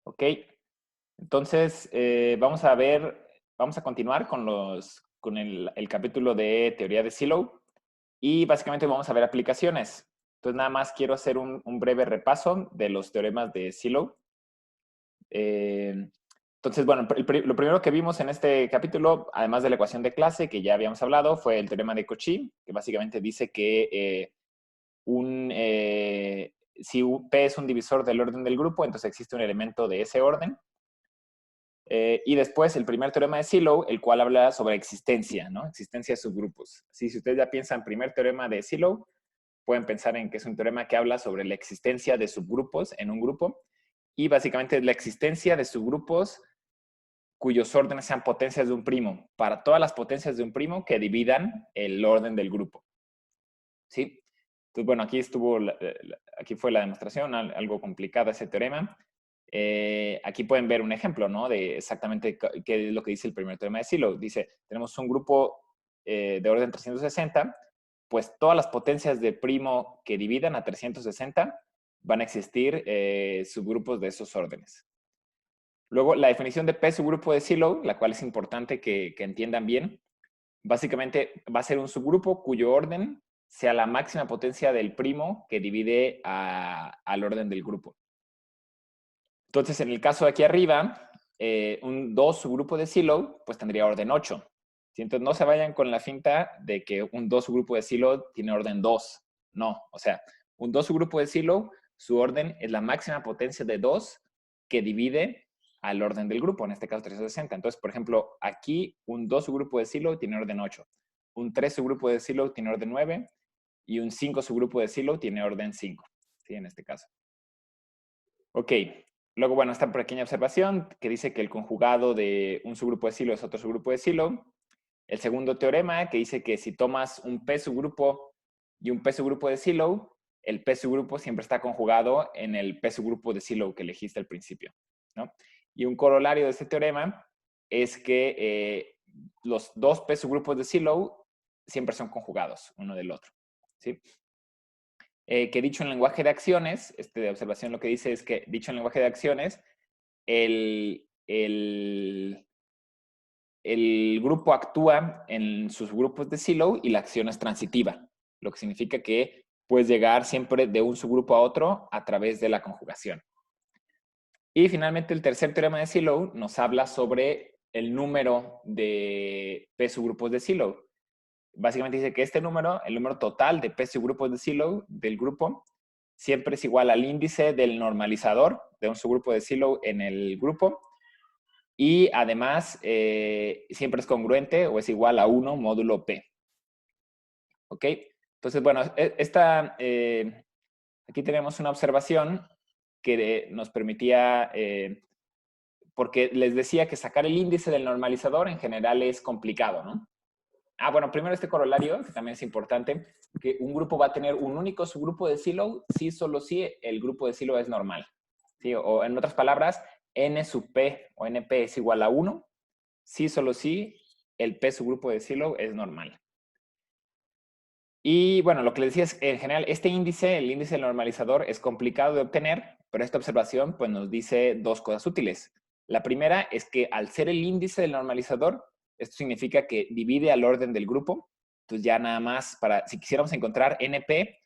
Ok, entonces vamos a continuar con el capítulo de teoría de Silo y básicamente vamos a ver aplicaciones. Entonces nada más quiero hacer un breve repaso de los teoremas de Silo. Entonces, bueno, lo primero que vimos en este capítulo, además de la ecuación de clase que ya habíamos hablado, fue el teorema de Cauchy, que básicamente dice que si P es un divisor del orden del grupo, entonces existe un elemento de ese orden. Y después el primer teorema de Silo, el cual habla sobre existencia, ¿no? Existencia de subgrupos. Así, si ustedes ya piensan primer teorema de Silo, pueden pensar en que es un teorema que habla sobre la existencia de subgrupos en un grupo y básicamente es la existencia de subgrupos cuyos órdenes sean potencias de un primo, para todas las potencias de un primo que dividan el orden del grupo. ¿Sí? Entonces, bueno, aquí fue la demostración, algo complicada ese teorema. Aquí pueden ver un ejemplo, ¿no? De exactamente qué es lo que dice el primer teorema de Silo. Dice, tenemos un grupo de orden 360, pues todas las potencias de primo que dividan a 360 van a existir subgrupos de esos órdenes. Luego, la definición de P subgrupo de Silo, la cual es importante que entiendan bien, básicamente va a ser un subgrupo cuyo orden sea la máxima potencia del primo que divide al orden del grupo. Entonces, en el caso de aquí arriba, un 2 subgrupo de Silo, pues tendría orden 8. ¿Sí? Entonces, no se vayan con la finta de que un 2 subgrupo de Silo tiene orden 2. No, o sea, un 2 subgrupo de Silo, su orden es la máxima potencia de 2 que divide al orden del grupo, en este caso 360. Entonces, por ejemplo, aquí un 2 subgrupo de Silo tiene orden 8. Un 3 subgrupo de Silo tiene orden 9 y un 5 subgrupo de Silo tiene orden 5, ¿sí? En este caso. Ok, luego, bueno, esta pequeña observación que dice que el conjugado de un subgrupo de Silo es otro subgrupo de Silo. El segundo teorema que dice que si tomas un P subgrupo y un P subgrupo de Silo, el P subgrupo siempre está conjugado en el P subgrupo de Silo que elegiste al principio, ¿no? Y un corolario de este teorema es que los dos P subgrupos de Silo siempre son conjugados uno del otro, ¿sí? Que dicho en lenguaje de acciones, de observación lo que dice es que dicho en lenguaje de acciones, el, el, el grupo actúa en sus grupos de Silo y la acción es transitiva, lo que significa que puedes llegar siempre de un subgrupo a otro a través de la conjugación. Y finalmente el tercer teorema de Silo nos habla sobre el número de P subgrupos de Silo. Básicamente dice que este número, el número total de P subgrupos de Silo del grupo, siempre es igual al índice del normalizador de un subgrupo de Silo en el grupo y además siempre es congruente o es igual a 1 módulo P. ¿Ok? Entonces, bueno, aquí tenemos una observación que nos permitía, porque les decía que sacar el índice del normalizador en general es complicado, ¿no? Bueno, primero este corolario, que también es importante, que un grupo va a tener un único subgrupo de Silo si solo si el grupo de Silo es normal. ¿Sí? O en otras palabras, n sub p o np es igual a 1 si solo si el p subgrupo de Silo es normal. Y bueno, lo que les decía es, en general, este índice, el índice del normalizador, es complicado de obtener, pero esta observación pues, nos dice dos cosas útiles. La primera es que al ser el índice del normalizador, esto significa que divide al orden del grupo. Entonces ya nada más, si quisiéramos encontrar NP,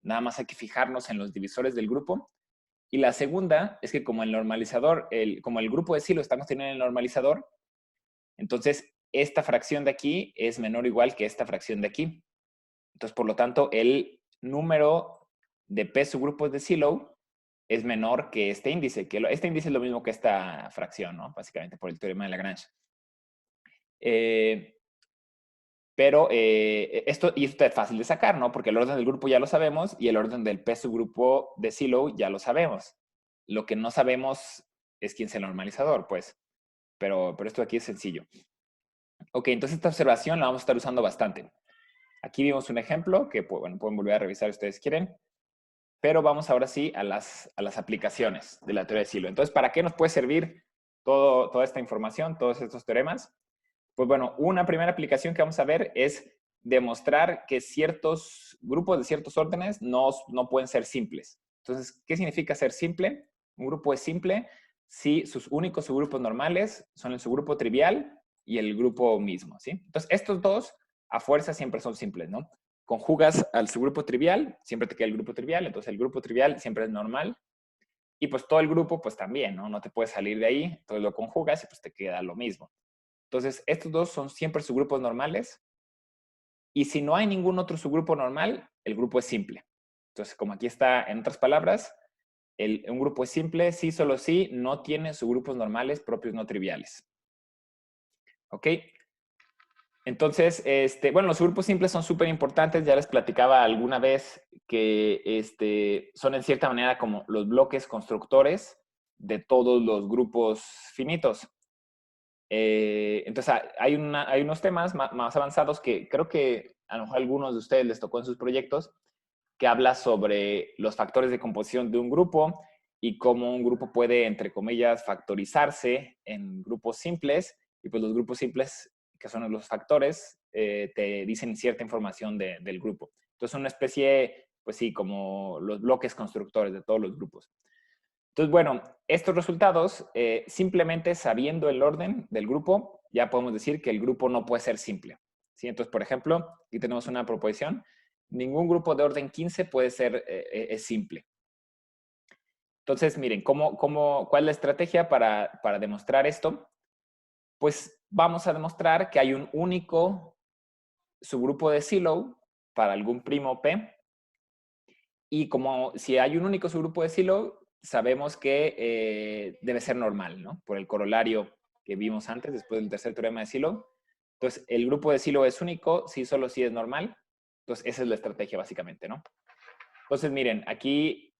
nada más hay que fijarnos en los divisores del grupo. Y la segunda es que como el normalizador, como el grupo de Silo está contenido en el normalizador, entonces esta fracción de aquí es menor o igual que esta fracción de aquí. Entonces, por lo tanto, el número de P subgrupos de Silo es menor que este índice, este índice es lo mismo que esta fracción, ¿no? Básicamente por el teorema de Lagrange. Pero esto es fácil de sacar, ¿no? Porque el orden del grupo ya lo sabemos y el orden del P subgrupo de Silo ya lo sabemos. Lo que no sabemos es quién es el normalizador, pues. Pero esto aquí es sencillo. Ok, entonces esta observación la vamos a estar usando bastante. Aquí vimos un ejemplo que, pues, bueno, pueden volver a revisar si ustedes quieren. Pero vamos ahora sí a las aplicaciones de la teoría de Silo. Entonces, ¿para qué nos puede servir toda esta información, todos estos teoremas? Pues bueno, una primera aplicación que vamos a ver es demostrar que ciertos grupos de ciertos órdenes no pueden ser simples. Entonces, ¿qué significa ser simple? Un grupo es simple si sus únicos subgrupos normales son el subgrupo trivial y el grupo mismo, ¿sí? Entonces, estos dos a fuerza siempre son simples, ¿no? Conjugas al subgrupo trivial, siempre te queda el grupo trivial, entonces el grupo trivial siempre es normal. Y pues todo el grupo, pues también, ¿no? No te puedes salir de ahí, entonces lo conjugas y pues te queda lo mismo. Entonces, estos dos son siempre subgrupos normales. Y si no hay ningún otro subgrupo normal, el grupo es simple. Entonces, como aquí está, en otras palabras, un grupo es simple si solo si no tiene subgrupos normales propios no triviales. ¿Ok? Entonces, bueno, los subgrupos simples son súper importantes. Ya les platicaba alguna vez que son en cierta manera como los bloques constructores de todos los grupos finitos. Entonces, hay unos temas más avanzados que creo que a lo mejor a algunos de ustedes les tocó en sus proyectos, que habla sobre los factores de composición de un grupo y cómo un grupo puede, entre comillas, factorizarse en grupos simples. Y pues los grupos simples, que son los factores, te dicen cierta información del grupo. Entonces, una especie, pues sí, como los bloques constructores de todos los grupos. Entonces, bueno, estos resultados, simplemente sabiendo el orden del grupo, ya podemos decir que el grupo no puede ser simple. ¿Sí? Entonces, por ejemplo, aquí tenemos una proposición. Ningún grupo de orden 15 puede ser es simple. Entonces, miren, ¿cuál es la estrategia para demostrar esto? Pues vamos a demostrar que hay un único subgrupo de Zillow para algún primo P. Y como si hay un único subgrupo de Zillow, sabemos que debe ser normal, ¿no? Por el corolario que vimos antes, después del tercer teorema de Zillow. Entonces, el grupo de Zillow es único, si solo si es normal. Entonces, esa es la estrategia básicamente, ¿no? Entonces, miren, aquí,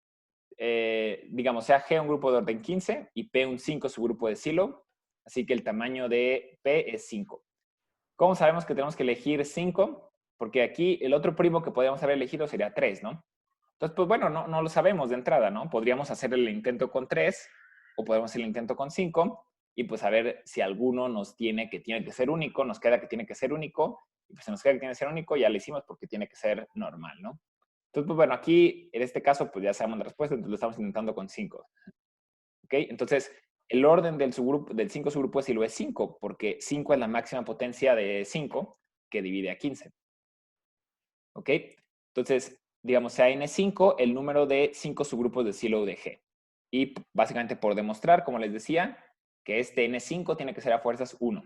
digamos, sea G un grupo de orden 15 y P un 5 subgrupo de Zillow. Así que el tamaño de P es 5. ¿Cómo sabemos que tenemos que elegir 5? Porque aquí el otro primo que podríamos haber elegido sería 3, ¿no? Entonces, pues bueno, no lo sabemos de entrada, ¿no? Podríamos hacer el intento con 3 o podemos hacer el intento con 5 y pues a ver si alguno nos tiene que ser único, nos queda que tiene que ser único y pues si nos queda que tiene que ser único ya lo hicimos porque tiene que ser normal, ¿no? Entonces, pues bueno, aquí en este caso pues ya sabemos la respuesta, entonces lo estamos intentando con 5. ¿Ok? Entonces, el orden del 5 subgrupo de Zillow es 5 porque 5 es la máxima potencia de 5 que divide a 15. ¿Ok? Entonces, digamos, sea N5 el número de 5 subgrupos de Zillow de G. Y básicamente por demostrar, como les decía, que este N5 tiene que ser a fuerzas 1.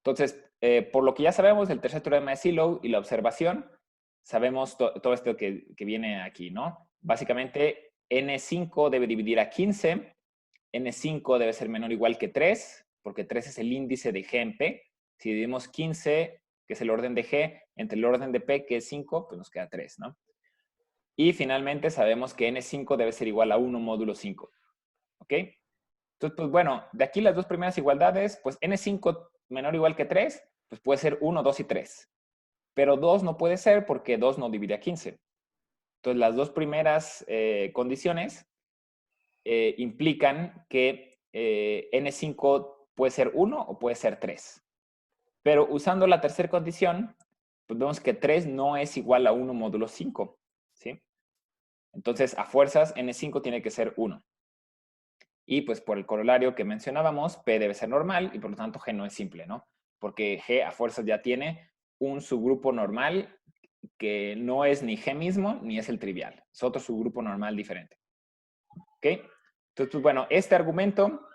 Entonces, por lo que ya sabemos del tercer teorema de Zillow y la observación, sabemos todo esto que viene aquí, ¿no? Básicamente, N5 debe dividir a 15, N5 debe ser menor o igual que 3, porque 3 es el índice de G en P. Si dividimos 15, que es el orden de G, entre el orden de P, que es 5, pues nos queda 3, ¿no? Y finalmente sabemos que N5 debe ser igual a 1 módulo 5. ¿Ok? Entonces, pues bueno, de aquí las dos primeras igualdades, pues N5 menor o igual que 3, pues puede ser 1, 2 y 3. Pero 2 no puede ser porque 2 no divide a 15. Entonces, las dos primeras condiciones implican que N5 puede ser 1 o puede ser 3. Pero usando la tercera condición, pues vemos que 3 no es igual a 1 módulo 5. ¿Sí? Entonces, a fuerzas, N5 tiene que ser 1. Y pues por el corolario que mencionábamos, P debe ser normal y por lo tanto G no es simple, ¿no? Porque G a fuerzas ya tiene un subgrupo normal que no es ni G mismo ni es el trivial. Es otro subgrupo normal diferente. ¿Ok? Entonces, pues bueno, este argumento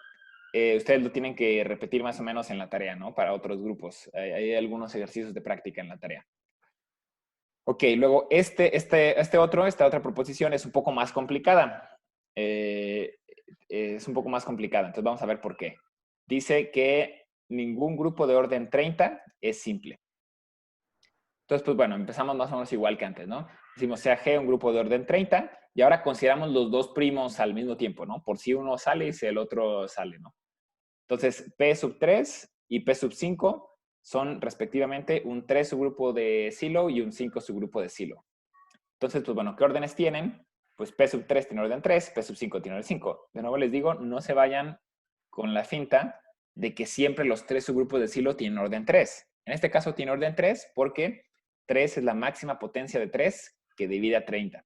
ustedes lo tienen que repetir más o menos en la tarea, ¿no? Para otros grupos. Hay algunos ejercicios de práctica en la tarea. Ok, luego esta otra proposición es un poco más complicada. Es un poco más complicada, entonces vamos a ver por qué. Dice que ningún grupo de orden 30 es simple. Entonces, pues bueno, empezamos más o menos igual que antes, ¿no? Decimos sea G un grupo de orden 30 y ahora consideramos los dos primos al mismo tiempo, ¿no? Por si uno sale y si el otro sale, ¿no? Entonces, P sub 3 y P sub 5 son respectivamente un 3 subgrupo de Zillow y un 5 subgrupo de Zillow. Entonces, pues bueno, ¿qué órdenes tienen? Pues P sub 3 tiene orden 3, P sub 5 tiene orden 5. De nuevo les digo, no se vayan con la finta de que siempre los 3 subgrupos de Zillow tienen orden 3. En este caso tiene orden 3 porque 3 es la máxima potencia de 3 que divide a 30.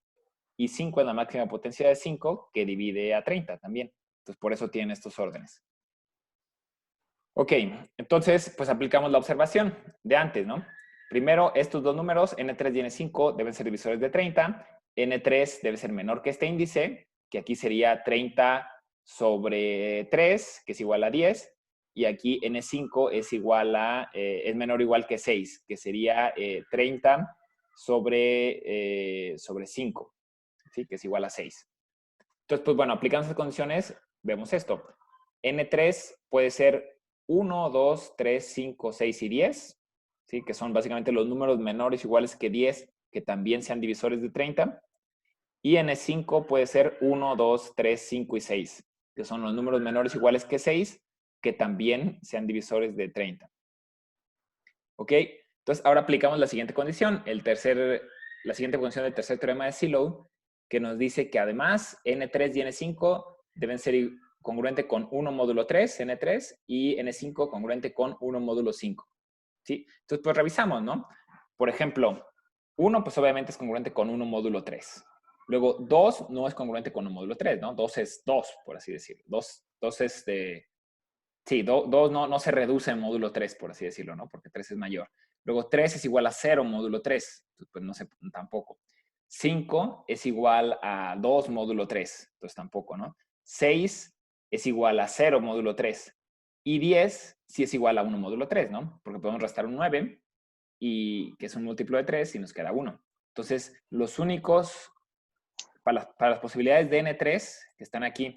Y 5 es la máxima potencia de 5 que divide a 30 también. Entonces, por eso tienen estos órdenes. Ok, entonces, pues aplicamos la observación de antes, ¿no? Primero, estos dos números, N3 y N5, deben ser divisores de 30. N3 debe ser menor que este índice, que aquí sería 30 sobre 3, que es igual a 10. Y aquí N5 es igual a, es menor o igual que 6, que sería 30 sobre 5, ¿sí? Que es igual a 6. Entonces, pues bueno, aplicando esas condiciones, vemos esto. N3 puede ser 1, 2, 3, 5, 6 y 10, ¿sí? Que son básicamente los números menores o iguales que 10, que también sean divisores de 30. Y N5 puede ser 1, 2, 3, 5 y 6, que son los números menores o iguales que 6, que también sean divisores de 30. ¿Ok? Entonces, ahora aplicamos la siguiente condición, la siguiente condición del tercer teorema de Sylow, que nos dice que además N3 y N5 deben ser congruente con 1 módulo 3, N3, y N5 congruente con 1 módulo 5. ¿Sí? Entonces, pues revisamos, ¿no? Por ejemplo, 1, pues obviamente es congruente con 1 módulo 3. Luego, 2 no es congruente con 1 módulo 3, ¿no? 2 es 2, por así decirlo. 2 es de... Sí, 2 no se reduce en módulo 3, por así decirlo, ¿no? Porque 3 es mayor. Luego 3 es igual a 0 módulo 3. Pues no sé, tampoco. 5 es igual a 2 módulo 3. Entonces tampoco, ¿no? 6 es igual a 0 módulo 3. Y 10 sí es igual a 1 módulo 3, ¿no? Porque podemos restar un 9, y, que es un múltiplo de 3, y nos queda 1. Entonces, los únicos, para las posibilidades de N3 que están aquí,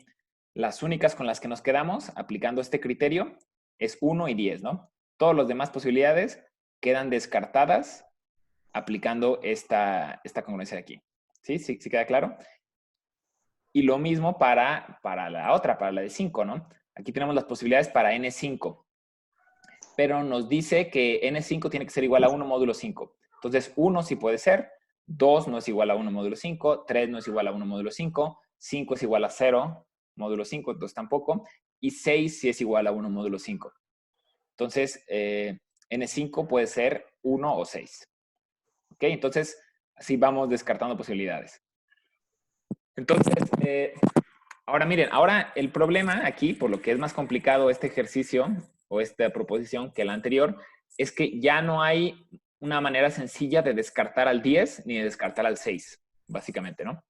las únicas con las que nos quedamos aplicando este criterio es 1 y 10, ¿no? Todas las demás posibilidades quedan descartadas aplicando esta congruencia de aquí. ¿Sí? ¿Sí queda claro? Y lo mismo para la otra, para la de 5, ¿no? Aquí tenemos las posibilidades para N5. Pero nos dice que N5 tiene que ser igual a 1 módulo 5. Entonces, 1 sí puede ser, 2 no es igual a 1 módulo 5, 3 no es igual a 1 módulo 5, 5 es igual a 0 módulo 5, entonces tampoco, y 6 sí es igual a 1 módulo 5. Entonces, N5 puede ser 1 o 6. ¿Ok? Entonces, así vamos descartando posibilidades. Entonces, ahora miren, ahora el problema aquí, por lo que es más complicado este ejercicio o esta proposición que la anterior, es que ya no hay una manera sencilla de descartar al 10 ni de descartar al 6, básicamente, ¿no?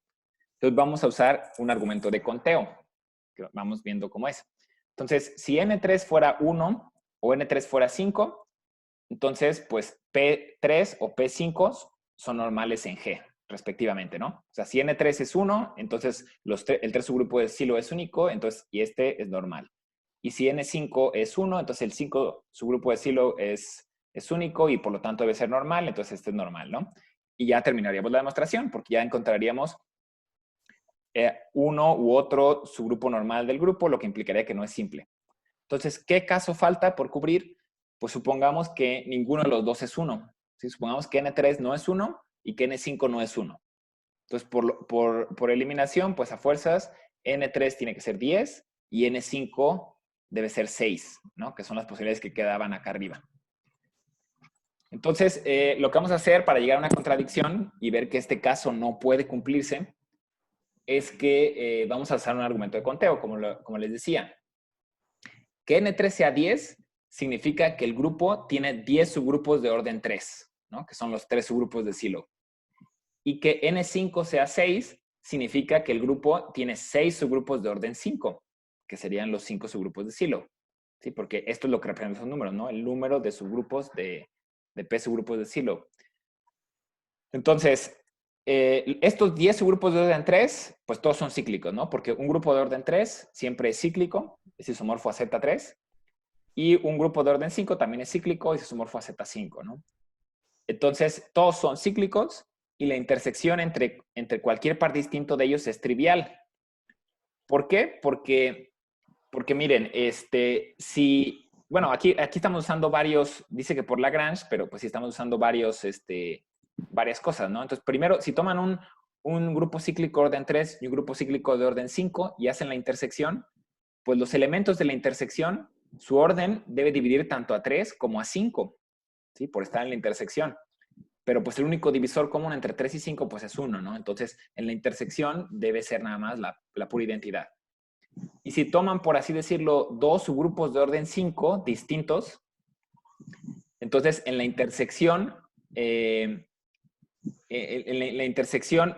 Entonces vamos a usar un argumento de conteo, que vamos viendo cómo es. Entonces, si N3 fuera 1 o N3 fuera 5, entonces, pues P3 o P5 son normales en G, respectivamente, ¿no? O sea, si N3 es 1, entonces el 3 subgrupo de Sylow es único, entonces, y este es normal. Y si N5 es 1, entonces el 5 subgrupo de Sylow es único y por lo tanto debe ser normal, entonces este es normal, ¿no? Y ya terminaríamos la demostración porque ya encontraríamos uno u otro subgrupo normal del grupo, lo que implicaría que no es simple. Entonces, ¿qué caso falta por cubrir? Pues supongamos que ninguno de los dos es 1. ¿Sí? Supongamos que N3 no es 1 y que N5 no es 1. Entonces, por eliminación, pues a fuerzas, N3 tiene que ser 10 y N5 debe ser 6, ¿no? Que son las posibilidades que quedaban acá arriba. Entonces, lo que vamos a hacer para llegar a una contradicción y ver que este caso no puede cumplirse es que vamos a usar un argumento de conteo, como les decía. Que N3 sea 10 significa que el grupo tiene 10 subgrupos de orden 3, ¿no? Que son los 3 subgrupos de Sylow. Y que N5 sea 6 significa que el grupo tiene 6 subgrupos de orden 5, que serían los 5 subgrupos de Sylow. ¿Sí? Porque esto es lo que representan esos números, ¿no? El número de subgrupos de P subgrupos de Sylow. Entonces, estos 10 subgrupos de orden 3, pues todos son cíclicos, ¿no? Porque un grupo de orden 3 siempre es cíclico, es isomorfo a Z3. Y un grupo de orden 5 también es cíclico y es isomorfo a Z5, ¿no? Entonces, todos son cíclicos y la intersección entre cualquier par distinto de ellos es trivial. ¿Por qué? Porque miren, bueno, aquí estamos usando varios, dice que por Lagrange, pero pues sí estamos usando varias cosas, ¿no? Entonces, primero, si toman un grupo cíclico de orden 3 y un grupo cíclico de orden 5 y hacen la intersección, pues los elementos de la intersección, su orden debe dividir tanto a 3 como a 5, ¿sí? Por estar en la intersección. Pero pues el único divisor común entre 3 y 5 pues es 1, ¿no? Entonces, en la intersección debe ser nada más la pura identidad. Y si toman, por así decirlo, dos subgrupos de orden 5 distintos, entonces en la intersección,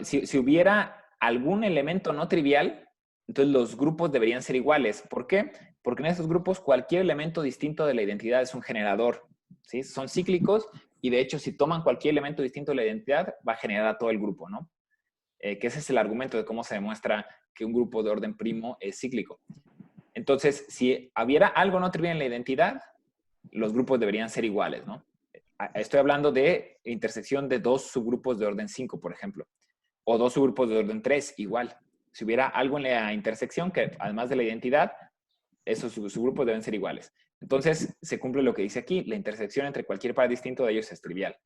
si hubiera algún elemento no trivial, entonces los grupos deberían ser iguales. ¿Por qué? Porque en estos grupos cualquier elemento distinto de la identidad es un generador, ¿sí? Son cíclicos y de hecho si toman cualquier elemento distinto de la identidad va a generar a todo el grupo, ¿no? Que ese es el argumento de cómo se demuestra que un grupo de orden primo es cíclico. Entonces, si hubiera algo no trivial en la identidad, los grupos deberían ser iguales, ¿no? Estoy hablando de intersección de dos subgrupos de orden 5, por ejemplo, o dos subgrupos de orden 3, igual. Si hubiera algo en la intersección que, además de la identidad, esos subgrupos deben ser iguales. Entonces, se cumple lo que dice aquí, la intersección entre cualquier par distinto de ellos es trivial.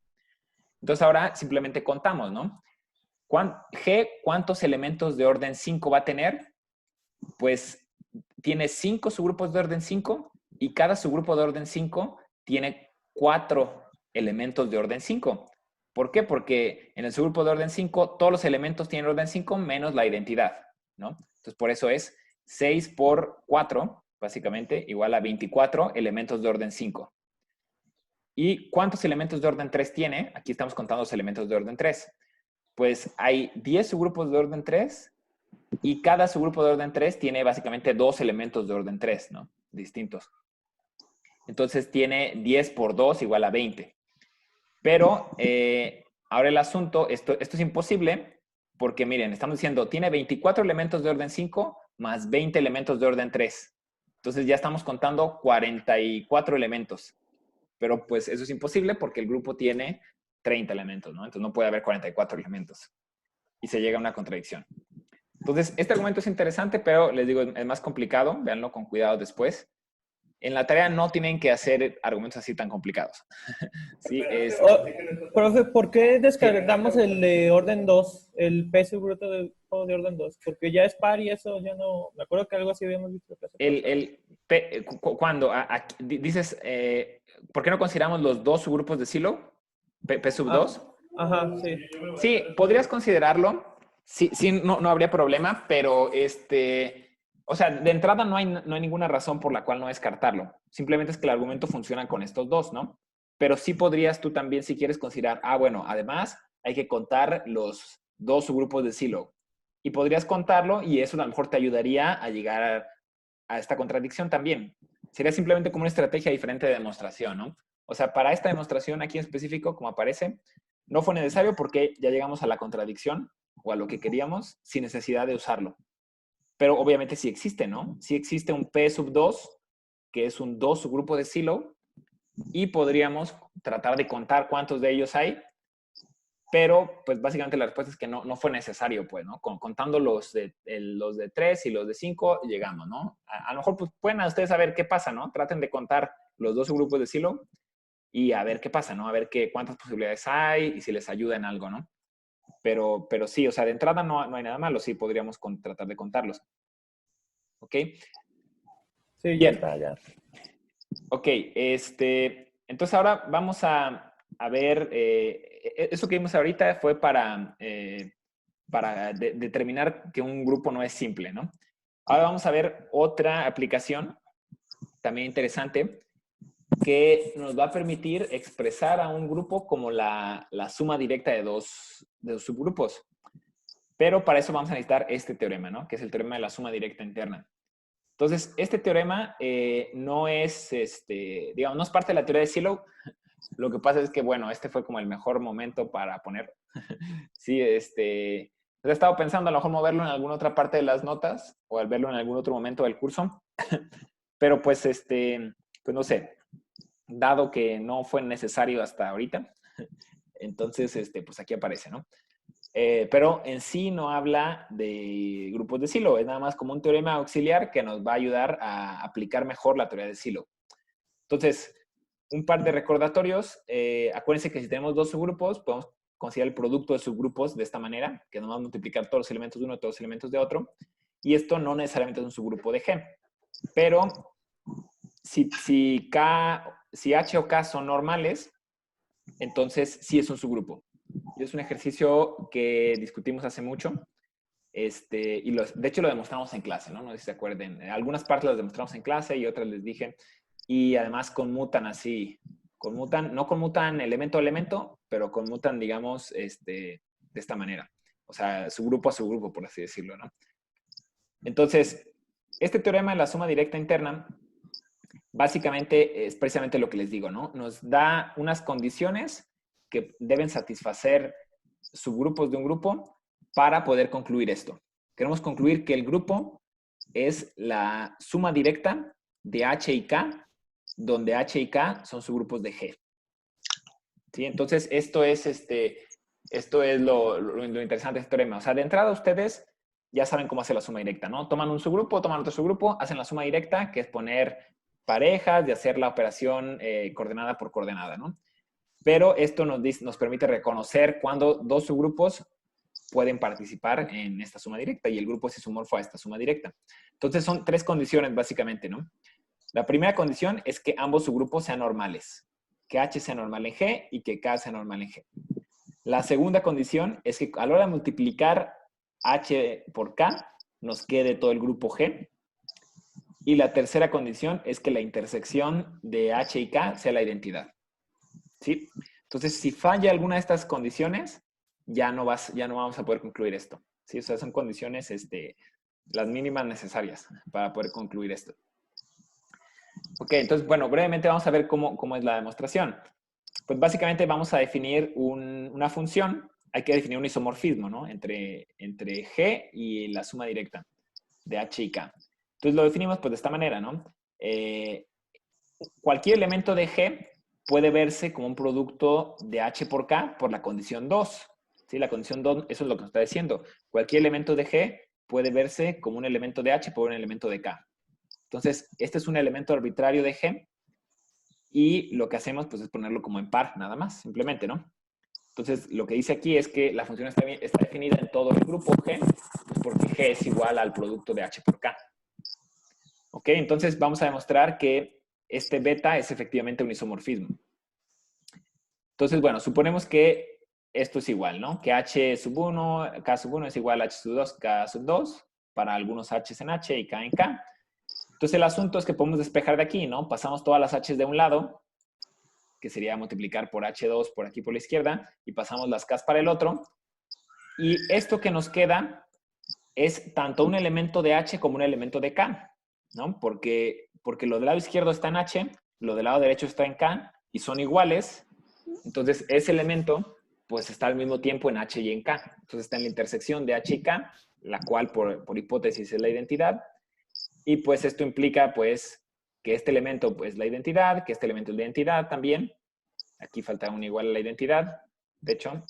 Entonces, ahora simplemente contamos, ¿no? G, ¿cuántos elementos de orden 5 va a tener? Pues tiene 5 subgrupos de orden 5 y cada subgrupo de orden 5 tiene 4 elementos de orden 5. ¿Por qué? Porque en el subgrupo de orden 5 todos los elementos tienen orden 5 menos la identidad, ¿no? Entonces, por eso es 6 por 4, básicamente, igual a 24 elementos de orden 5. ¿Y cuántos elementos de orden 3 tiene? Aquí estamos contando los elementos de orden 3. Pues hay 10 subgrupos de orden 3 y cada subgrupo de orden 3 tiene básicamente 2 elementos de orden 3, ¿no? Distintos. Entonces tiene 10 por 2 igual a 20. Pero ahora el asunto, esto es imposible porque miren, estamos diciendo, tiene 24 elementos de orden 5 más 20 elementos de orden 3. Entonces ya estamos contando 44 elementos. Pero pues eso es imposible porque el grupo tiene 30 elementos, ¿no? Entonces no puede haber 44 elementos. Y se llega a una contradicción. Entonces, este argumento es interesante, pero les digo, es más complicado. Véanlo con cuidado después. En la tarea no tienen que hacer argumentos así tan complicados. Sí, profe, ¿por qué sí. descartamos el de orden 2, el P subgrupo de orden 2? Porque ya es par y eso ya no... Me acuerdo que algo así habíamos visto. Cuando dices, ¿por qué no consideramos los dos subgrupos de Silo? P sub 2. Ajá, sí. Sí, podrías considerarlo. Sí, sí, no habría problema, pero o sea, de entrada no hay ninguna razón por la cual no descartarlo. Simplemente es que el argumento funciona con estos dos, ¿no? Pero sí podrías tú también, si quieres, considerar, bueno, además hay que contar los dos subgrupos de Silo. Y podrías contarlo y eso a lo mejor te ayudaría a llegar a esta contradicción también. Sería simplemente como una estrategia diferente de demostración, ¿no? O sea, para esta demostración aquí en específico, como aparece, no fue necesario porque ya llegamos a la contradicción o a lo que queríamos sin necesidad de usarlo. Pero obviamente sí existe, ¿no? Sí existe un P sub 2, que es un 2 subgrupo de Silo, y podríamos tratar de contar cuántos de ellos hay, pero pues básicamente la respuesta es que no fue necesario, pues, ¿no? Contando los de 3 y los de 5, llegamos, ¿no? A lo mejor pues, pueden a ustedes saber qué pasa, ¿no? Traten de contar los dos subgrupos de Silo y a ver qué pasa, ¿no? A ver cuántas posibilidades hay y si les ayuda en algo, ¿no? Pero sí, o sea, de entrada no hay nada malo, sí podríamos tratar de contarlos. ¿Ok? Sí, ya Bien. está, ya. Ok, entonces ahora vamos a ver, eso que vimos ahorita fue para determinar que un grupo no es simple, ¿no? Ahora vamos a ver otra aplicación también interesante que nos va a permitir expresar a un grupo como la suma directa de dos subgrupos. Pero para eso vamos a necesitar este teorema, ¿no? Que es el teorema de la suma directa interna. Entonces, este teorema no es, digamos, no es parte de la teoría de Silo. Lo que pasa es que, bueno, este fue como el mejor momento para poner. Sí, he estado pensando a lo mejor moverlo en alguna otra parte de las notas o al verlo en algún otro momento del curso. Pero pues, pues no sé, dado que no fue necesario hasta ahorita, entonces, pues aquí aparece, ¿no? Pero en sí no habla de grupos de Silo, es nada más como un teorema auxiliar que nos va a ayudar a aplicar mejor la teoría de Silo. Entonces, un par de recordatorios. Acuérdense que si tenemos dos subgrupos, podemos considerar el producto de subgrupos de esta manera, que nos va a multiplicar todos los elementos de uno y todos los elementos de otro. Y esto no necesariamente es un subgrupo de G. Pero si H o K son normales, entonces sí es un subgrupo. Y es un ejercicio que discutimos hace mucho. De hecho lo demostramos en clase, ¿no? No sé si se acuerden. Algunas partes las demostramos en clase y otras les dije. Y además conmutan así. No conmutan elemento a elemento, pero conmutan, digamos, de esta manera. O sea, su grupo a su grupo, por así decirlo, ¿no? Entonces, este teorema de la suma directa interna básicamente es precisamente lo que les digo, ¿no? Nos da unas condiciones que deben satisfacer subgrupos de un grupo para poder concluir esto. Queremos concluir que el grupo es la suma directa de H y K, donde H y K son subgrupos de G. ¿Sí? Entonces, esto es lo interesante de este teorema. O sea, de entrada ustedes ya saben cómo hacer la suma directa, ¿no? Toman un subgrupo, toman otro subgrupo, hacen la suma directa, que es poner parejas, de hacer la operación coordenada por coordenada, ¿no? Pero esto nos permite reconocer cuando dos subgrupos pueden participar en esta suma directa y el grupo es isomorfo a esta suma directa. Entonces son tres condiciones básicamente, ¿no? La primera condición es que ambos subgrupos sean normales, que H sea normal en G y que K sea normal en G. La segunda condición es que a la hora de multiplicar H por K nos quede todo el grupo G. Y la tercera condición es que la intersección de H y K sea la identidad. ¿Sí? Entonces, si falla alguna de estas condiciones, ya no vamos a poder concluir esto. ¿Sí? O sea, son condiciones las mínimas necesarias para poder concluir esto. Ok, entonces, bueno, brevemente vamos a ver cómo es la demostración. Pues básicamente vamos a definir una función. Hay que definir un isomorfismo, ¿no? Entre G y la suma directa de H y K. Entonces lo definimos pues de esta manera, ¿no? Cualquier elemento de G puede verse como un producto de H por K por la condición 2. ¿Sí? La condición 2, eso es lo que nos está diciendo. Cualquier elemento de G puede verse como un elemento de H por un elemento de K. Entonces, este es un elemento arbitrario de G y lo que hacemos pues es ponerlo como en par, nada más, simplemente, ¿no? Entonces, lo que dice aquí es que la función está definida en todo el grupo G, pues porque G es igual al producto de H por K. Ok, entonces vamos a demostrar que este beta es efectivamente un isomorfismo. Entonces, bueno, suponemos que esto es igual, ¿no? Que H sub 1, K sub 1 es igual a H sub 2, K sub 2, para algunos H en H y K en K. Entonces, el asunto es que podemos despejar de aquí, ¿no? Pasamos todas las H de un lado, que sería multiplicar por H2 por aquí por la izquierda, y pasamos las K para el otro. Y esto que nos queda es tanto un elemento de H como un elemento de K, ¿no? Porque lo del lado izquierdo está en H, lo del lado derecho está en K, y son iguales. Entonces, ese elemento, pues, está al mismo tiempo en H y en K. Entonces, está en la intersección de H y K, la cual, por hipótesis, es la identidad. Y, pues, esto implica, pues, que este elemento, pues, la identidad, que este elemento es la identidad también. Aquí falta un igual a la identidad, de hecho.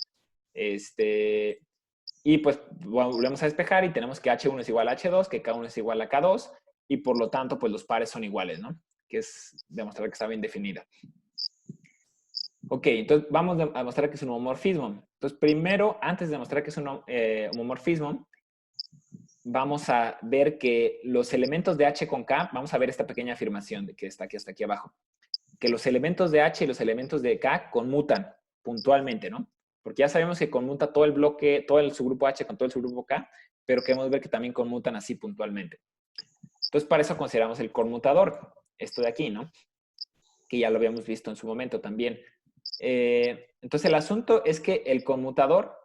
Y, pues, volvemos a despejar y tenemos que H1 es igual a H2, que K1 es igual a K2, y, por lo tanto, pues, los pares son iguales, ¿no? Que es demostrar que está bien definida. Ok, entonces vamos a demostrar que es un homomorfismo. Entonces, primero, antes de demostrar que es un homomorfismo, vamos a ver que los elementos de H con K, vamos a ver esta pequeña afirmación que está aquí hasta aquí abajo, que los elementos de H y los elementos de K conmutan puntualmente, ¿no? Porque ya sabemos que conmuta todo el bloque, todo el subgrupo H con todo el subgrupo K, pero queremos ver que también conmutan así puntualmente. Entonces, para eso consideramos el conmutador, esto de aquí, ¿no? Que ya lo habíamos visto en su momento también. Entonces, el asunto es que el conmutador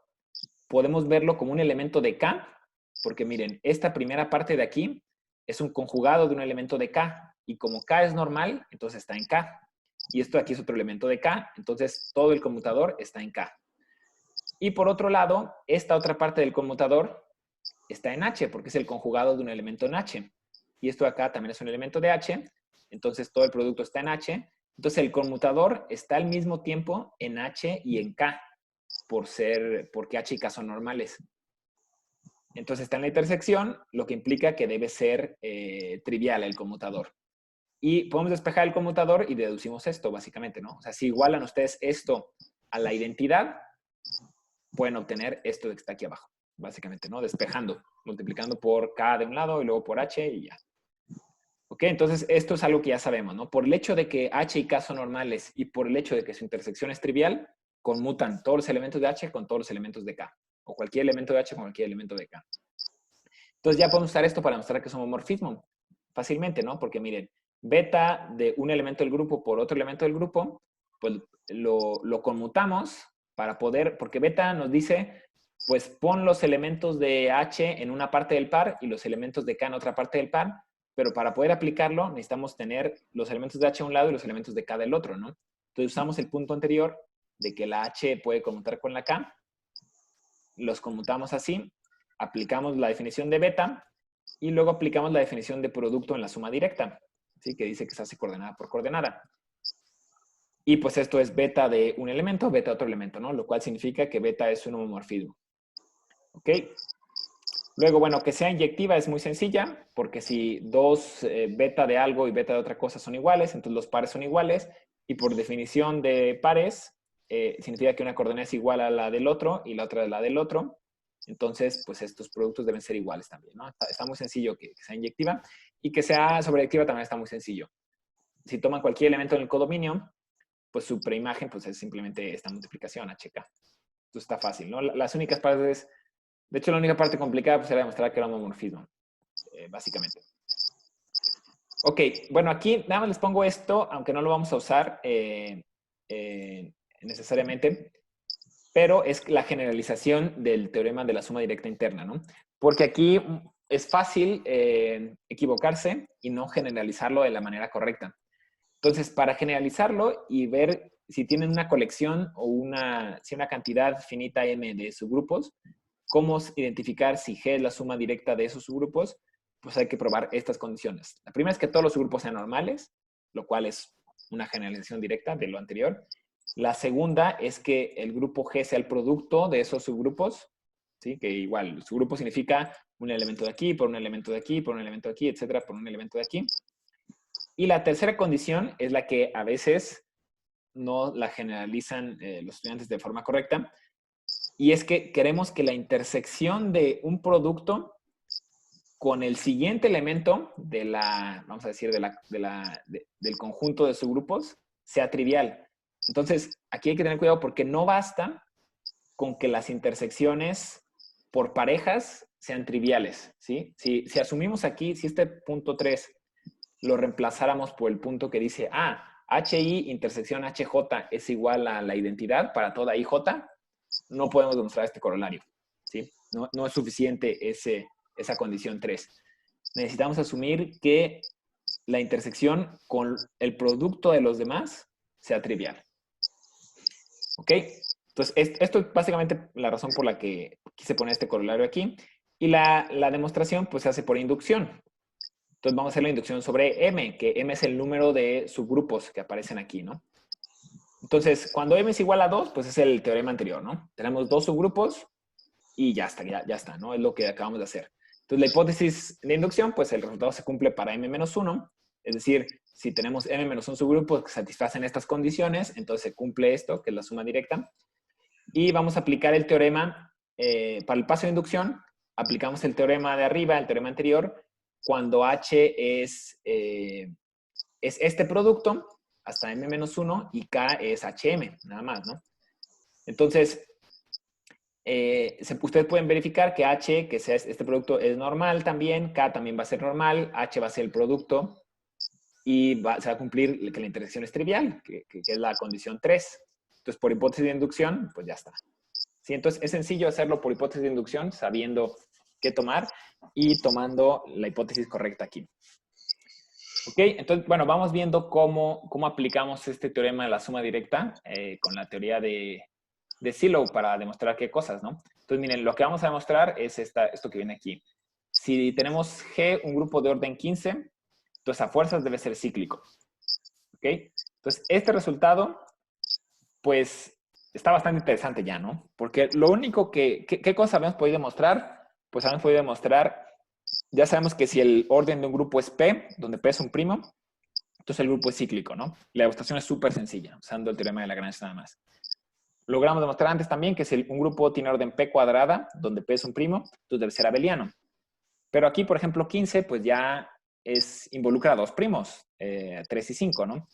podemos verlo como un elemento de K, porque miren, esta primera parte de aquí es un conjugado de un elemento de K, y como K es normal, entonces está en K. Y esto de aquí es otro elemento de K, entonces todo el conmutador está en K. Y por otro lado, esta otra parte del conmutador está en H, porque es el conjugado de un elemento en H. Y esto de acá también es un elemento de H, entonces todo el producto está en H. Entonces el conmutador está al mismo tiempo en H y en K, porque H y K son normales. Entonces está en la intersección, lo que implica que debe ser trivial el conmutador. Y podemos despejar el conmutador y deducimos esto, básicamente, ¿no? O sea, si igualan ustedes esto a la identidad, pueden obtener esto que está aquí abajo, básicamente, ¿no? Despejando, multiplicando por K de un lado y luego por H y ya. Ok, entonces esto es algo que ya sabemos, ¿no? Por el hecho de que H y K son normales y por el hecho de que su intersección es trivial, conmutan todos los elementos de H con todos los elementos de K. O cualquier elemento de H con cualquier elemento de K. Entonces ya podemos usar esto para demostrar que es un homomorfismo fácilmente, ¿no? Porque miren, beta de un elemento del grupo por otro elemento del grupo, pues lo conmutamos para poder, porque beta nos dice, pues pon los elementos de H en una parte del par y los elementos de K en otra parte del par, pero para poder aplicarlo necesitamos tener los elementos de H a un lado y los elementos de K del otro, ¿no? Entonces usamos el punto anterior de que la H puede conmutar con la K, los conmutamos así, aplicamos la definición de beta y luego aplicamos la definición de producto en la suma directa, ¿sí? Que dice que se hace coordenada por coordenada. Y pues esto es beta de un elemento, beta de otro elemento, ¿no? Lo cual significa que beta es un homomorfismo. ¿Ok? Luego, bueno, que sea inyectiva es muy sencilla, porque si dos beta de algo y beta de otra cosa son iguales, entonces los pares son iguales, y por definición de pares, significa que una coordenada es igual a la del otro y la otra a la del otro. Entonces, pues estos productos deben ser iguales también, ¿no? Está muy sencillo que sea inyectiva, y que sea sobreyectiva también está muy sencillo. Si toman cualquier elemento en el codominio, pues su preimagen pues es simplemente esta multiplicación, HK. Entonces está fácil, ¿no? Las únicas partes, de hecho la única parte complicada pues era demostrar que era homomorfismo, básicamente. Ok, bueno, aquí nada más les pongo esto, aunque no lo vamos a usar necesariamente, pero es la generalización del teorema de la suma directa interna, ¿no? Porque aquí es fácil equivocarse y no generalizarlo de la manera correcta. Entonces, para generalizarlo y ver si tienen una colección o una cantidad finita m de subgrupos, cómo identificar si G es la suma directa de esos subgrupos, pues hay que probar estas condiciones. La primera es que todos los subgrupos sean normales, lo cual es una generalización directa de lo anterior. La segunda es que el grupo G sea el producto de esos subgrupos, ¿sí? Que igual, el subgrupo significa un elemento de aquí, por un elemento de aquí, por un elemento de aquí, etcétera, por un elemento de aquí. Y la tercera condición es la que a veces no la generalizan los estudiantes de forma correcta, y es que queremos que la intersección de un producto con el siguiente elemento de la, vamos a decir, del conjunto de subgrupos sea trivial. Entonces, aquí hay que tener cuidado porque no basta con que las intersecciones por parejas sean triviales, ¿sí? Si asumimos aquí, si este punto 3 lo reemplazáramos por el punto que dice, HI intersección HJ es igual a la identidad para toda IJ, no podemos demostrar este corolario, ¿sí? No es suficiente esa condición 3. Necesitamos asumir que la intersección con el producto de los demás sea trivial. ¿Ok? Entonces, esto es básicamente la razón por la que quise poner este corolario aquí. Y la demostración, pues, se hace por inducción. Entonces, vamos a hacer la inducción sobre M, que M es el número de subgrupos que aparecen aquí, ¿no? Entonces, cuando M es igual a 2, pues es el teorema anterior, ¿no? Tenemos dos subgrupos y ya está, ¿no? Es lo que acabamos de hacer. Entonces, la hipótesis de inducción, pues el resultado se cumple para M-1, es decir, si tenemos M-1 subgrupos que satisfacen estas condiciones, entonces se cumple esto, que es la suma directa. Y vamos a aplicar el teorema, para el paso de inducción, aplicamos el teorema de arriba, el teorema anterior, cuando H es este producto, hasta M-1, y K es HM, nada más, ¿no? Entonces, ustedes pueden verificar que H, que sea este producto, es normal también, K también va a ser normal, H va a ser el producto, y se va a cumplir que la intersección es trivial, que es la condición 3. Entonces, por hipótesis de inducción, pues ya está. ¿Sí? Entonces, es sencillo hacerlo por hipótesis de inducción, sabiendo qué tomar y tomando la hipótesis correcta aquí. Ok, entonces, bueno, vamos viendo cómo aplicamos este teorema de la suma directa con la teoría de Zillow para demostrar qué cosas, ¿no? Entonces, miren, lo que vamos a demostrar es esto que viene aquí. Si tenemos G, un grupo de orden 15, entonces a fuerzas debe ser cíclico. ¿Ok? Entonces, este resultado, pues, está bastante interesante ya, ¿no? Porque lo único ¿qué cosas habíamos podido demostrar? Pues habíamos podido demostrar, ya sabemos que si el orden de un grupo es P, donde P es un primo, entonces el grupo es cíclico, ¿no? La demostración es súper sencilla, usando el teorema de Lagrange nada más. Logramos demostrar antes también que si un grupo tiene orden P cuadrada, donde P es un primo, entonces debe ser abeliano. Pero aquí, por ejemplo, 15, pues ya involucra a dos primos, 3 y 5, ¿no?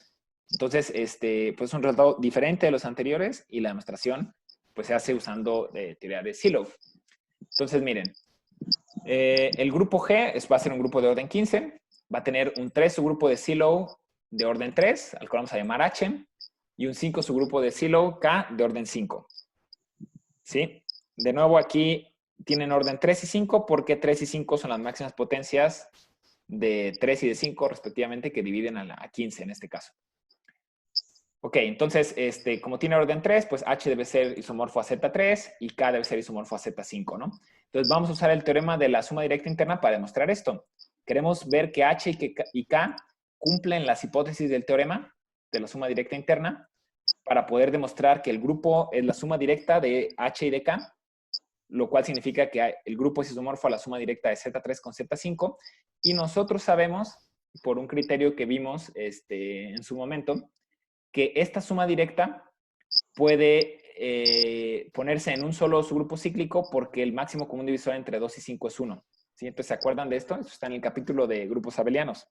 Entonces, pues es un resultado diferente de los anteriores y la demostración pues se hace usando teoría de Zillow. Entonces, miren, El grupo G va a ser un grupo de orden 15. Va a tener un 3 subgrupo de Zillow de orden 3, al cual vamos a llamar H, y un 5 subgrupo de Zillow K de orden 5. ¿Sí? De nuevo aquí tienen orden 3 y 5 porque 3 y 5 son las máximas potencias de 3 y de 5 respectivamente que dividen a 15 en este caso. Ok, entonces, como tiene orden 3, pues H debe ser isomorfo a Z3 y K debe ser isomorfo a Z5, ¿no? Entonces vamos a usar el teorema de la suma directa interna para demostrar esto. Queremos ver que H y K cumplen las hipótesis del teorema de la suma directa interna para poder demostrar que el grupo es la suma directa de H y de K, lo cual significa que el grupo es isomorfo a la suma directa de Z3 con Z5, y nosotros sabemos, por un criterio que vimos en su momento, que esta suma directa puede ponerse en un solo subgrupo cíclico porque el máximo común divisor entre 2 y 5 es 1. ¿Sí? Entonces, ¿se acuerdan de esto? Esto está en el capítulo de grupos abelianos.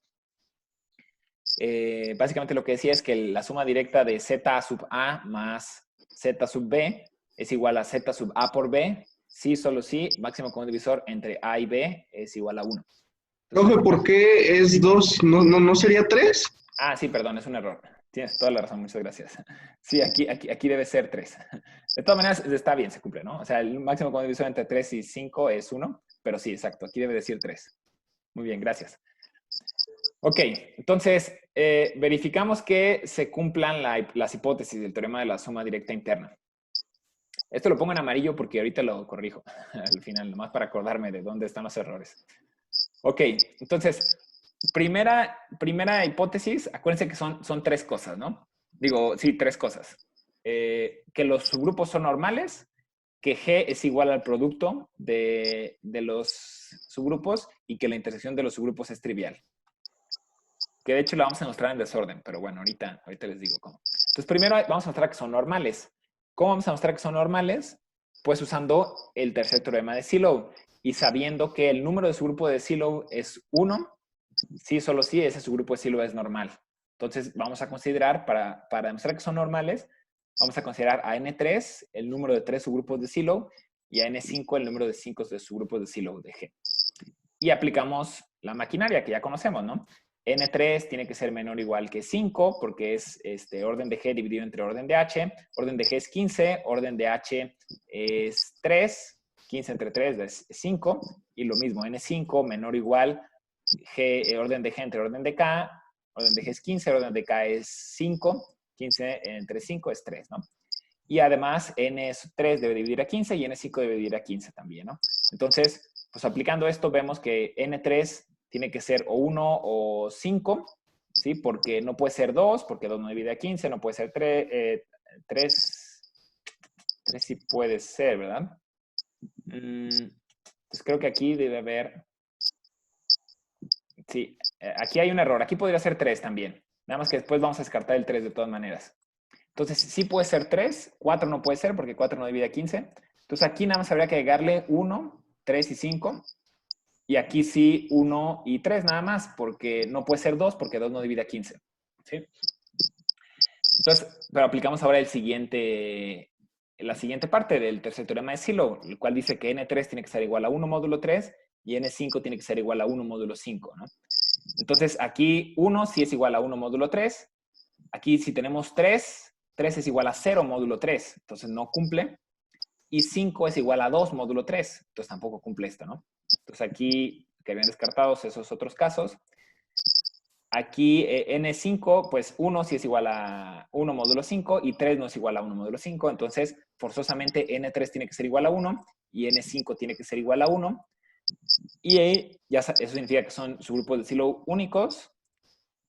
Básicamente lo que decía es que la suma directa de Z sub A más Z sub B es igual a Z sub A por B, sí, solo sí, máximo común divisor entre A y B es igual a 1. Profe, ¿por qué es 2? ¿No sería 3? Ah, sí, perdón, es un error. Tienes toda la razón, muchas gracias. Sí, aquí debe ser 3. De todas maneras, está bien, se cumple, ¿no? O sea, el máximo común divisor entre 3 y 5 es 1, pero sí, exacto, aquí debe decir 3. Muy bien, gracias. Ok, entonces, verificamos que se cumplan las hipótesis del teorema de la suma directa interna. Esto lo pongo en amarillo porque ahorita lo corrijo al final, nomás para acordarme de dónde están los errores. Ok, entonces, primera hipótesis, acuérdense que son tres cosas, ¿no? Digo, sí, tres cosas. Que los subgrupos son normales, que G es igual al producto de los subgrupos y que la intersección de los subgrupos es trivial. Que de hecho la vamos a mostrar en desorden, pero bueno, ahorita les digo cómo. Entonces, primero vamos a mostrar que son normales. ¿Cómo vamos a mostrar que son normales? Pues usando el tercer teorema de Zillow y sabiendo que el número de subgrupo de Zillow es 1, sí, solo sí, ese subgrupo de Zillow es normal. Entonces, vamos a considerar, para demostrar que son normales, vamos a considerar a N3 el número de 3 subgrupos de Zillow y a N5 el número de 5 subgrupos de Zillow de G. Y aplicamos la maquinaria que ya conocemos, ¿no? N3 tiene que ser menor o igual que 5 porque es orden de G dividido entre orden de H. Orden de G es 15, orden de H es 3, 15 entre 3 es 5. Y lo mismo, N5 menor o igual G, orden de G entre orden de K. Orden de G es 15, orden de K es 5. 15 entre 5 es 3, ¿no? Y además N3 debe dividir a 15 y N5 debe dividir a 15 también, ¿no? Entonces, pues aplicando esto vemos que N3 tiene que ser o 1 o 5, ¿sí? Porque no puede ser 2, porque 2 no divide a 15, no puede ser 3, 3 sí puede ser, ¿verdad? Pues creo que aquí debe haber, sí, aquí hay un error, aquí podría ser 3 también, nada más que después vamos a descartar el 3 de todas maneras. Entonces sí puede ser 3, 4 no puede ser porque 4 no divide a 15. Entonces aquí nada más habría que agregarle 1, 3 y 5. Y aquí sí 1 y 3 nada más, porque no puede ser 2, porque 2 no divide a 15. ¿Sí? Entonces, pero aplicamos ahora la siguiente parte del tercer teorema de Zillow, el cual dice que N3 tiene que ser igual a 1 módulo 3 y N5 tiene que ser igual a 1 módulo 5, ¿no? Entonces, aquí 1 sí es igual a 1 módulo 3. Aquí si tenemos 3, 3 es igual a 0 módulo 3, entonces no cumple. Y 5 es igual a 2 módulo 3, entonces tampoco cumple esto, ¿no? Entonces aquí quedarían descartados esos otros casos. Aquí N5, pues 1 sí es igual a 1 módulo 5 y 3 no es igual a 1 módulo 5. Entonces, forzosamente N3 tiene que ser igual a 1 y N5 tiene que ser igual a 1. Y ya eso significa que son subgrupos de Zillow únicos,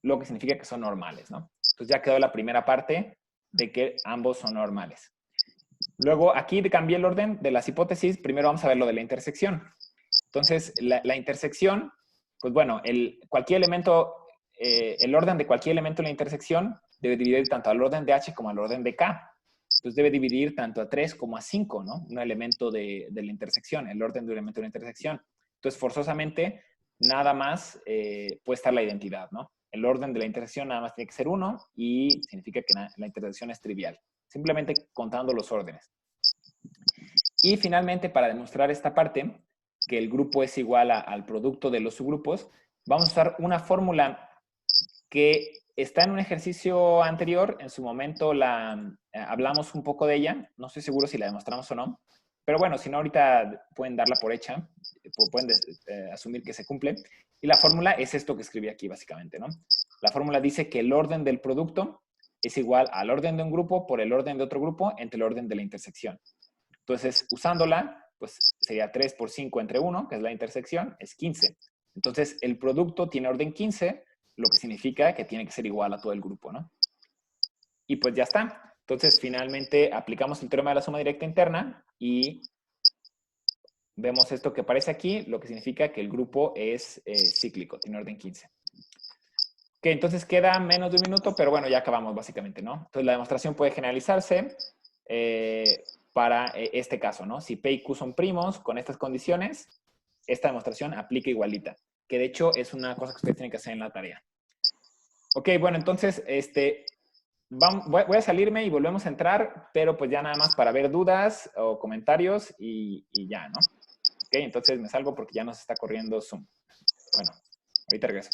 lo que significa que son normales, ¿no? Entonces ya quedó la primera parte de que ambos son normales. Luego, aquí cambié el orden de las hipótesis. Primero vamos a ver lo de la intersección. Entonces, la intersección, pues bueno, cualquier elemento, el orden de cualquier elemento en la intersección debe dividir tanto al orden de H como al orden de K. Entonces, debe dividir tanto a 3 como a 5, ¿no? Un elemento de la intersección, el orden de un elemento de la intersección. Entonces, forzosamente, nada más puede estar la identidad, ¿no? El orden de la intersección nada más tiene que ser 1 y significa que la intersección es trivial. Simplemente contando los órdenes. Y finalmente, para demostrar esta parte, que el grupo es igual al producto de los subgrupos, vamos a usar una fórmula que está en un ejercicio anterior. En su momento hablamos un poco de ella. No estoy seguro si la demostramos o no. Pero bueno, si no, ahorita pueden darla por hecha. Pueden asumir que se cumple. Y la fórmula es esto que escribí aquí, básicamente, ¿no? La fórmula dice que el orden del producto es igual al orden de un grupo por el orden de otro grupo entre el orden de la intersección. Entonces, usándola, pues sería 3 por 5 entre 1, que es la intersección, es 15. Entonces, el producto tiene orden 15, lo que significa que tiene que ser igual a todo el grupo, ¿no? Y pues ya está. Entonces, finalmente, aplicamos el teorema de la suma directa interna y vemos esto que aparece aquí, lo que significa que el grupo es cíclico, tiene orden 15. Ok, entonces queda menos de un minuto, pero bueno, ya acabamos básicamente, ¿no? Entonces, la demostración puede generalizarse para este caso, ¿no? Si P y Q son primos con estas condiciones, esta demostración aplica igualita, que de hecho es una cosa que ustedes tienen que hacer en la tarea. Ok, bueno, entonces, voy a salirme y volvemos a entrar, pero pues ya nada más para ver dudas o comentarios y ya, ¿no? Ok, entonces me salgo porque ya nos está corriendo Zoom. Bueno, ahorita regreso.